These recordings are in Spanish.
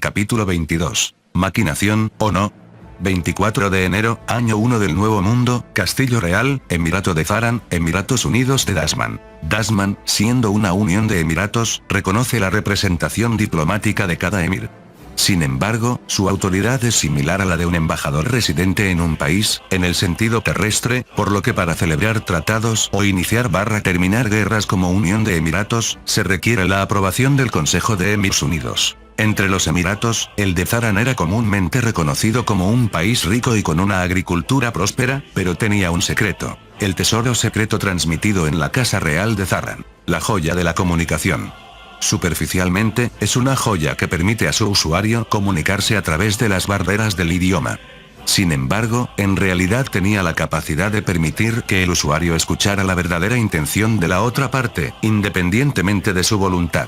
Capítulo 22. Maquinación, ¿o no? 24 de enero, año 1 del Nuevo Mundo, Castillo Real, Emirato de Zaran, Emiratos Unidos de Dasman. Dasman, siendo una unión de emiratos, reconoce la representación diplomática de cada emir. Sin embargo, su autoridad es similar a la de un embajador residente en un país, en el sentido terrestre, por lo que para celebrar tratados o iniciar/terminar guerras como unión de emiratos, se requiere la aprobación del Consejo de Emirs Unidos. Entre los emiratos, el de Zaran era comúnmente reconocido como un país rico y con una agricultura próspera, pero tenía un secreto: el tesoro secreto transmitido en la Casa Real de Zaran, la joya de la comunicación. Superficialmente, es una joya que permite a su usuario comunicarse a través de las barreras del idioma. Sin embargo, en realidad tenía la capacidad de permitir que el usuario escuchara la verdadera intención de la otra parte, independientemente de su voluntad.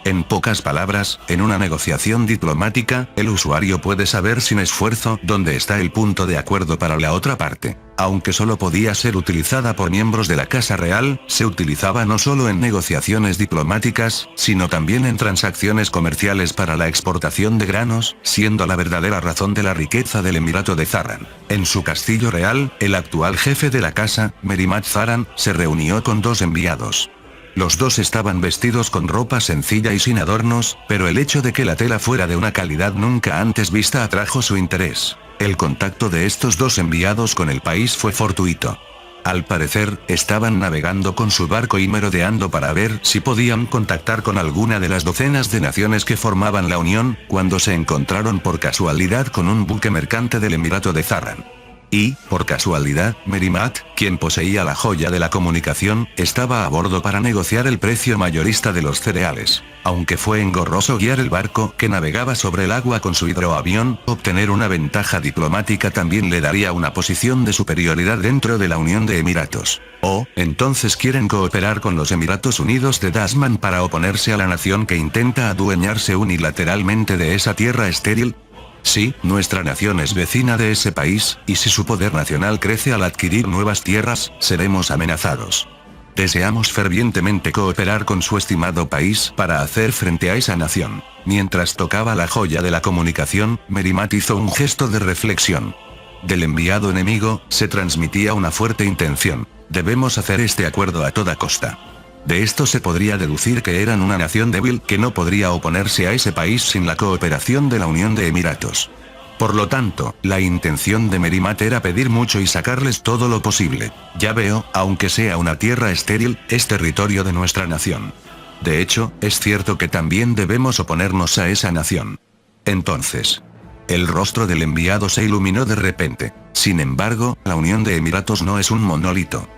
En pocas palabras, en una negociación diplomática, el usuario puede saber sin esfuerzo dónde está el punto de acuerdo para la otra parte. Aunque solo podía ser utilizada por miembros de la Casa Real, se utilizaba no solo en negociaciones diplomáticas, sino también en transacciones comerciales para la exportación de granos, siendo la verdadera razón de la riqueza del Emirato de Zaran. En su castillo real, el actual jefe de la casa, Merimat Zaran, se reunió con dos enviados. Los dos estaban vestidos con ropa sencilla y sin adornos, pero el hecho de que la tela fuera de una calidad nunca antes vista atrajo su interés. El contacto de estos dos enviados con el país fue fortuito. Al parecer, estaban navegando con su barco y merodeando para ver si podían contactar con alguna de las docenas de naciones que formaban la Unión, cuando se encontraron por casualidad con un buque mercante del Emirato de Zaran. Y, por casualidad, Merimat, quien poseía la joya de la comunicación, estaba a bordo para negociar el precio mayorista de los cereales. Aunque fue engorroso guiar el barco que navegaba sobre el agua con su hidroavión, obtener una ventaja diplomática también le daría una posición de superioridad dentro de la Unión de Emiratos. ¿O, entonces quieren cooperar con los Emiratos Unidos de Dasman para oponerse a la nación que intenta adueñarse unilateralmente de esa tierra estéril? Sí, nuestra nación es vecina de ese país, y si su poder nacional crece al adquirir nuevas tierras, seremos amenazados. Deseamos fervientemente cooperar con su estimado país para hacer frente a esa nación. Mientras tocaba la joya de la comunicación, Merimat hizo un gesto de reflexión. Del enviado enemigo, se transmitía una fuerte intención: debemos hacer este acuerdo a toda costa. De esto se podría deducir que eran una nación débil que no podría oponerse a ese país sin la cooperación de la Unión de Emiratos. Por lo tanto, la intención de Merimat era pedir mucho y sacarles todo lo posible. Ya veo, aunque sea una tierra estéril, es territorio de nuestra nación. De hecho, es cierto que también debemos oponernos a esa nación. Entonces, el rostro del enviado se iluminó de repente. Sin embargo, la Unión de Emiratos no es un monolito.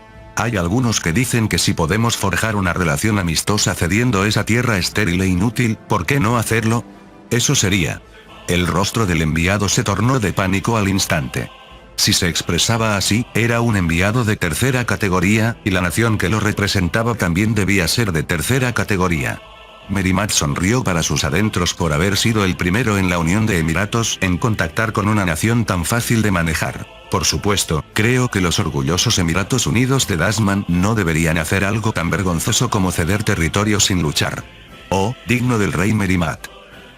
Hay algunos que dicen que si podemos forjar una relación amistosa cediendo esa tierra estéril e inútil, ¿por qué no hacerlo? Eso sería. El rostro del enviado se tornó de pánico al instante. Si se expresaba así, era un enviado de tercera categoría, y la nación que lo representaba también debía ser de tercera categoría. Merimat sonrió para sus adentros por haber sido el primero en la Unión de Emiratos en contactar con una nación tan fácil de manejar. Por supuesto, creo que los orgullosos Emiratos Unidos de Dasman no deberían hacer algo tan vergonzoso como ceder territorio sin luchar. Oh, digno del rey Merimat.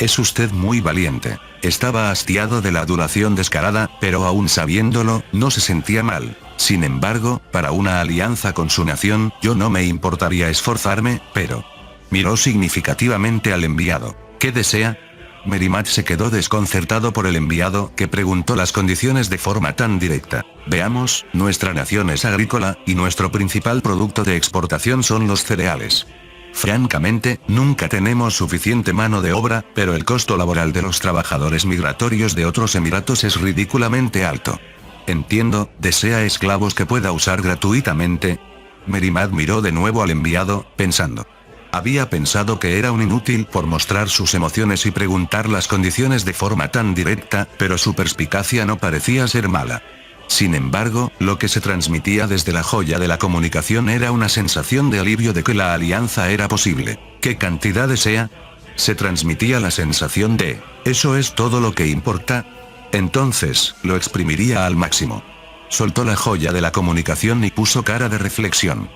Es usted muy valiente. Estaba hastiado de la adulación descarada, pero aún sabiéndolo, no se sentía mal. Sin embargo, para una alianza con su nación, yo no me importaría esforzarme, pero... Miró significativamente al enviado. ¿Qué desea? Merimat se quedó desconcertado por el enviado, que preguntó las condiciones de forma tan directa. Veamos, nuestra nación es agrícola, y nuestro principal producto de exportación son los cereales. Francamente, nunca tenemos suficiente mano de obra, pero el costo laboral de los trabajadores migratorios de otros emiratos es ridículamente alto. Entiendo, desea esclavos que pueda usar gratuitamente. Merimat miró de nuevo al enviado, pensando. Había pensado que era un inútil por mostrar sus emociones y preguntar las condiciones de forma tan directa, pero su perspicacia no parecía ser mala. Sin embargo, lo que se transmitía desde la joya de la comunicación era una sensación de alivio de que la alianza era posible. ¿Qué cantidad desea? Se transmitía la sensación de, ¿eso es todo lo que importa? Entonces, lo exprimiría al máximo. Soltó la joya de la comunicación y puso cara de reflexión.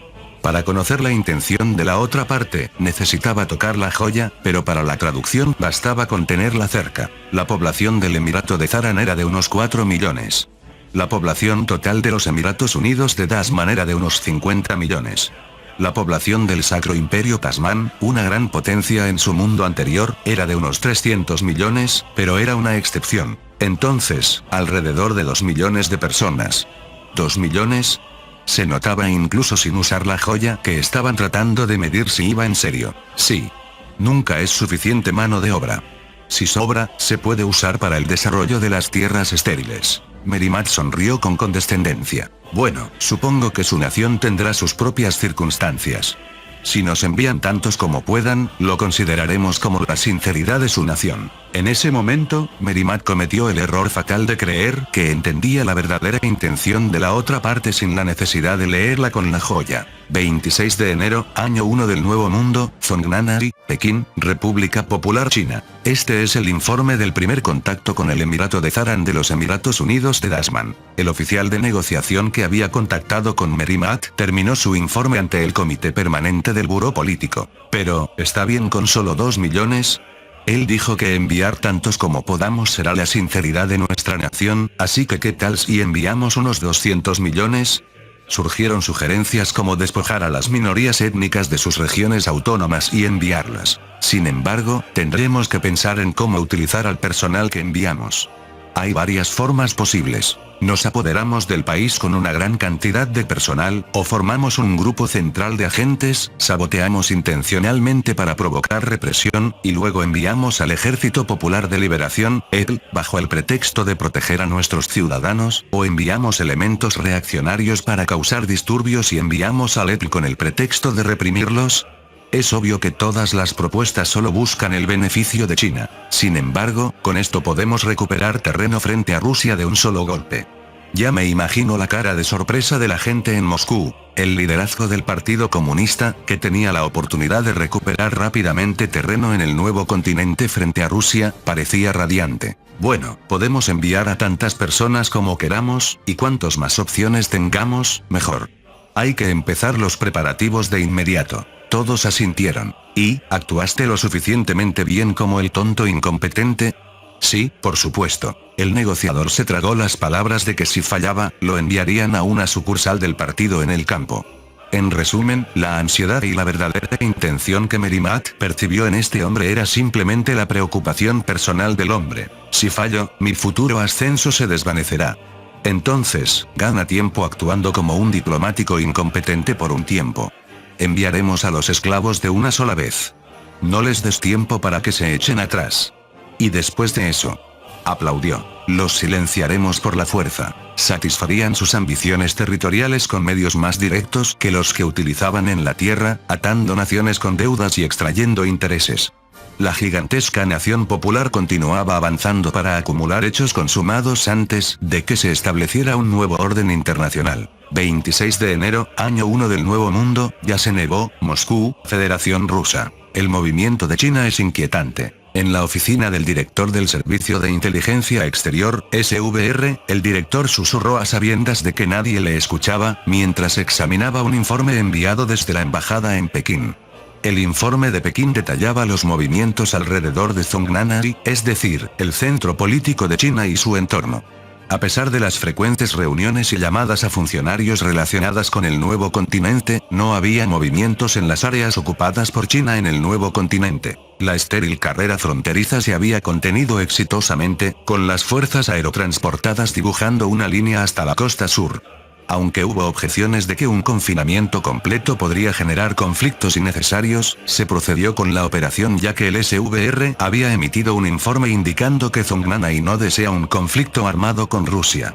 Para conocer la intención de la otra parte, necesitaba tocar la joya, pero para la traducción bastaba con tenerla cerca. La población del Emirato de Zaran era de unos 4 millones. La población total de los Emiratos Unidos de Dasman era de unos 50 millones. La población del Sacro Imperio Tasman, una gran potencia en su mundo anterior, era de unos 300 millones, pero era una excepción. Entonces, alrededor de 2 millones de personas. ¿2 millones? Se notaba incluso sin usar la joya que estaban tratando de medir si iba en serio. Sí. Nunca es suficiente mano de obra. Si sobra, se puede usar para el desarrollo de las tierras estériles. Merimat sonrió con condescendencia. Bueno, supongo que su nación tendrá sus propias circunstancias. Si nos envían tantos como puedan, lo consideraremos como la sinceridad de su nación. En ese momento, Merimat cometió el error fatal de creer que entendía la verdadera intención de la otra parte sin la necesidad de leerla con la joya. 26 de enero, año 1 del Nuevo Mundo, Zongnanari, Pekín, República Popular China. Este es el informe del primer contacto con el Emirato de Zaran de los Emiratos Unidos de Dasman. El oficial de negociación que había contactado con Merimat terminó su informe ante el Comité Permanente del Buró Político. Pero, ¿está bien con solo 2 millones? Él dijo que enviar tantos como podamos será la sinceridad de nuestra nación, así que ¿qué tal si enviamos unos 200 millones? Surgieron sugerencias como despojar a las minorías étnicas de sus regiones autónomas y enviarlas. Sin embargo, tendremos que pensar en cómo utilizar al personal que enviamos. Hay varias formas posibles. Nos apoderamos del país con una gran cantidad de personal, o formamos un grupo central de agentes, saboteamos intencionalmente para provocar represión, y luego enviamos al Ejército Popular de Liberación, EL, bajo el pretexto de proteger a nuestros ciudadanos, o enviamos elementos reaccionarios para causar disturbios y enviamos al EL con el pretexto de reprimirlos. Es obvio que todas las propuestas solo buscan el beneficio de China. Sin embargo, con esto podemos recuperar terreno frente a Rusia de un solo golpe. Ya me imagino la cara de sorpresa de la gente en Moscú. El liderazgo del Partido Comunista, que tenía la oportunidad de recuperar rápidamente terreno en el nuevo continente frente a Rusia, parecía radiante. Bueno, podemos enviar a tantas personas como queramos, y cuantos más opciones tengamos, mejor. Hay que empezar los preparativos de inmediato. Todos asintieron. ¿Y, actuaste lo suficientemente bien como el tonto incompetente? Sí, por supuesto. El negociador se tragó las palabras de que si fallaba, lo enviarían a una sucursal del partido en el campo. En resumen, la ansiedad y la verdadera intención que Merimat percibió en este hombre era simplemente la preocupación personal del hombre. Si fallo, mi futuro ascenso se desvanecerá. Entonces, gana tiempo actuando como un diplomático incompetente por un tiempo. Enviaremos a los esclavos de una sola vez. No les des tiempo para que se echen atrás. Y después de eso, aplaudió. Los silenciaremos por la fuerza. Satisfarían sus ambiciones territoriales con medios más directos que los que utilizaban en la tierra, atando naciones con deudas y extrayendo intereses. La gigantesca nación popular continuaba avanzando para acumular hechos consumados antes de que se estableciera un nuevo orden internacional. 26 de enero, año 1 del Nuevo Mundo, Yasenevo, Moscú, Federación Rusa. El movimiento de China es inquietante. En la oficina del director del Servicio de Inteligencia Exterior, SVR, el director susurró a sabiendas de que nadie le escuchaba, mientras examinaba un informe enviado desde la embajada en Pekín. El informe de Pekín detallaba los movimientos alrededor de Zongnanari, es decir, el centro político de China y su entorno. A pesar de las frecuentes reuniones y llamadas a funcionarios relacionadas con el nuevo continente, no había movimientos en las áreas ocupadas por China en el nuevo continente. La estéril carrera fronteriza se había contenido exitosamente, con las fuerzas aerotransportadas dibujando una línea hasta la costa sur. Aunque hubo objeciones de que un confinamiento completo podría generar conflictos innecesarios, se procedió con la operación ya que el SVR había emitido un informe indicando que Zongnanai no desea un conflicto armado con Rusia.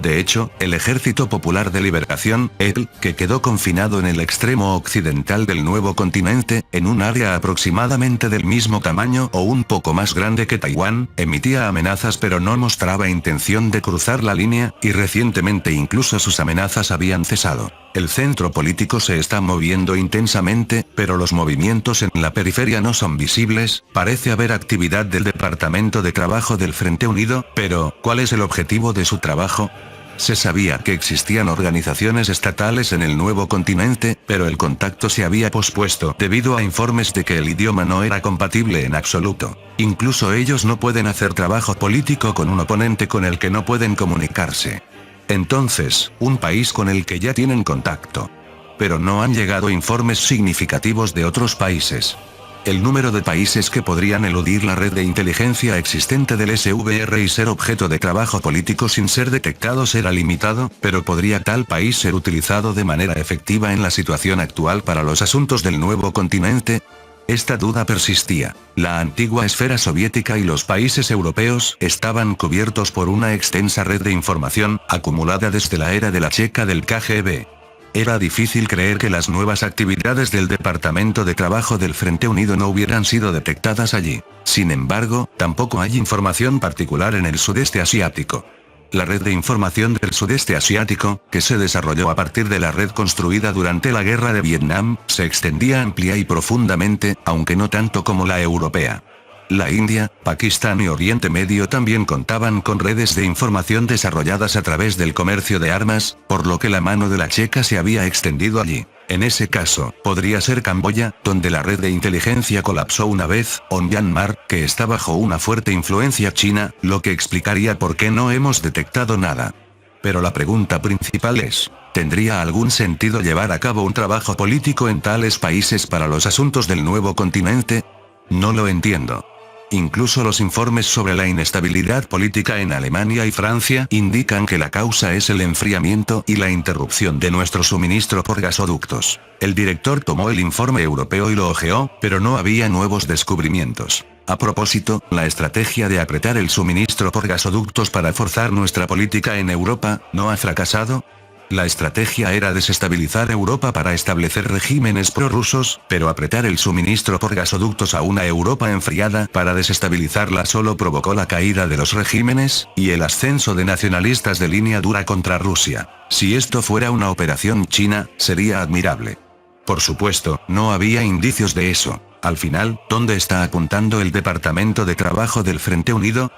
De hecho, el Ejército Popular de Liberación, EL, que quedó confinado en el extremo occidental del nuevo continente, en un área aproximadamente del mismo tamaño o un poco más grande que Taiwán, emitía amenazas pero no mostraba intención de cruzar la línea, y recientemente incluso sus amenazas habían cesado. El centro político se está moviendo intensamente, pero los movimientos en la periferia no son visibles. Parece haber actividad del Departamento de Trabajo del Frente Unido, pero, ¿cuál es el objetivo de su trabajo? Se sabía que existían organizaciones estatales en el nuevo continente, pero el contacto se había pospuesto debido a informes de que el idioma no era compatible en absoluto. Incluso ellos no pueden hacer trabajo político con un oponente con el que no pueden comunicarse. Entonces, un país con el que ya tienen contacto. Pero no han llegado informes significativos de otros países. El número de países que podrían eludir la red de inteligencia existente del SVR y ser objeto de trabajo político sin ser detectados era limitado, pero ¿podría tal país ser utilizado de manera efectiva en la situación actual para los asuntos del nuevo continente? Esta duda persistía. La antigua esfera soviética y los países europeos estaban cubiertos por una extensa red de información, acumulada desde la era de la Checa del KGB. Era difícil creer que las nuevas actividades del Departamento de Trabajo del Frente Unido no hubieran sido detectadas allí. Sin embargo, tampoco hay información particular en el sudeste asiático. La red de información del sudeste asiático, que se desarrolló a partir de la red construida durante la guerra de Vietnam, se extendía amplia y profundamente, aunque no tanto como la europea. La India, Pakistán y Oriente Medio también contaban con redes de información desarrolladas a través del comercio de armas, por lo que la mano de la Checa se había extendido allí. En ese caso, podría ser Camboya, donde la red de inteligencia colapsó una vez, o Myanmar, que está bajo una fuerte influencia china, lo que explicaría por qué no hemos detectado nada. Pero la pregunta principal es, ¿tendría algún sentido llevar a cabo un trabajo político en tales países para los asuntos del nuevo continente? No lo entiendo. Incluso los informes sobre la inestabilidad política en Alemania y Francia indican que la causa es el enfriamiento y la interrupción de nuestro suministro por gasoductos. El director tomó el informe europeo y lo hojeó, pero no había nuevos descubrimientos. A propósito, la estrategia de apretar el suministro por gasoductos para forzar nuestra política en Europa, ¿no ha fracasado? La estrategia era desestabilizar Europa para establecer regímenes prorrusos, pero apretar el suministro por gasoductos a una Europa enfriada para desestabilizarla solo provocó la caída de los regímenes, y el ascenso de nacionalistas de línea dura contra Rusia. Si esto fuera una operación china, sería admirable. Por supuesto, no había indicios de eso. Al final, ¿dónde está apuntando el Departamento de Trabajo del Frente Unido?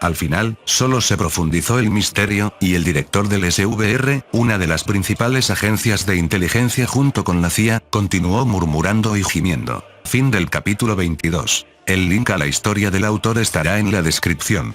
Al final, solo se profundizó el misterio, y el director del SVR, una de las principales agencias de inteligencia junto con la CIA, continuó murmurando y gimiendo. Fin del capítulo 22. El link a la historia del autor estará en la descripción.